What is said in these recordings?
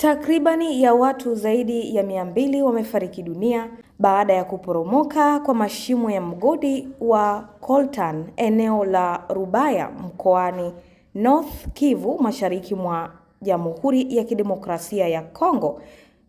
Takribani ya watu zaidi ya 200 wamefariki dunia baada ya kuporomoka kwa mashimo ya mgodi wa Coltan eneo la Rubaya mkoani North Kivu mashariki mwa Jamhuri ya Kidemokrasia ya Kongo.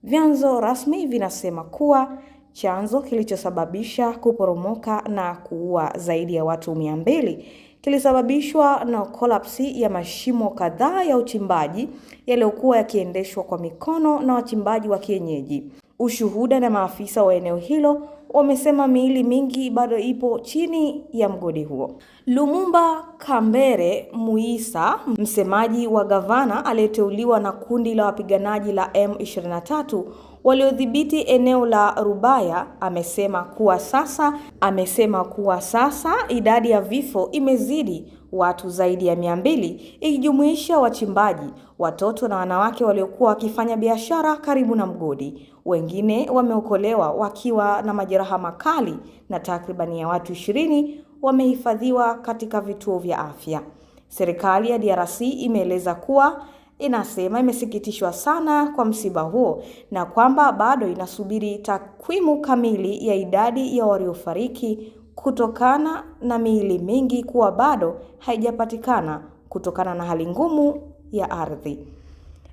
Vyanzo rasmi vinasema kuwa chanzo kilichosababisha kuporomoka na kuua zaidi ya watu 200 kilisababishwa na kolapsi ya mashimo kadhaa ya uchimbaji yaliyokuwa yakiendeshwa kwa mikono na wachimbaji wa kienyeji. Ushuhuda na maafisa wa eneo hilo wamesema miili mingi bado ipo chini ya mgodi huo. Lumumba Kambere Muisa, msemaji wa gavana aliyeteuliwa na kundi la wapiganaji la M23 waliodhibiti eneo la Rubaya, amesema kuwa sasa idadi ya vifo imezidi watu zaidi ya 200 ikijumuisha wachimbaji, watoto na wanawake waliokuwa wakifanya biashara karibu na mgodi. Wengine wameokolewa wakiwa na majeraha makali na takribani ya watu 20 wamehifadhiwa katika vituo vya afya. Serikali ya DRC imeeleza kuwa inasema imesikitishwa sana kwa msiba huo na kwamba bado inasubiri takwimu kamili ya idadi ya waliofariki kutokana na miili mingi kuwa bado haijapatikana kutokana na hali ngumu ya ardhi.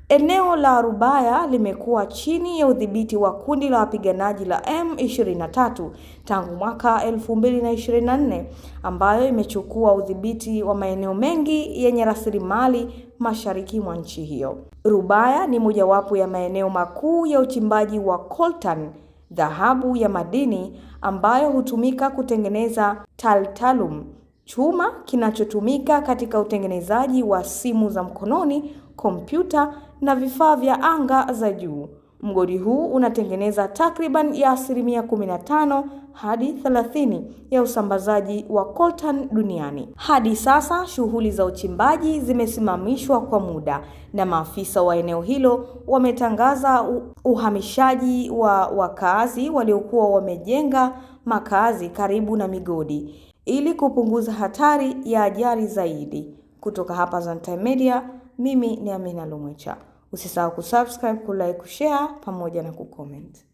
Eneo la Rubaya limekuwa chini ya udhibiti wa kundi la wapiganaji la M23 tangu mwaka 2024, ambayo imechukua udhibiti wa maeneo mengi yenye rasilimali mashariki mwa nchi hiyo. Rubaya ni mojawapo ya maeneo makuu ya uchimbaji wa coltan, dhahabu ya madini ambayo hutumika kutengeneza tantalum, chuma kinachotumika katika utengenezaji wa simu za mkononi, kompyuta na vifaa vya anga za juu. Mgodi huu unatengeneza takriban ya 15% hadi 30% ya usambazaji wa coltan duniani. Hadi sasa shughuli za uchimbaji zimesimamishwa kwa muda na maafisa wa eneo hilo wametangaza uhamishaji wa wakazi waliokuwa wamejenga makazi karibu na migodi ili kupunguza hatari ya ajali zaidi. Kutoka hapa Zantime Media, mimi ni Amina Lumwecha. Usisahau kusubscribe, kulike, kushare pamoja na kucomment.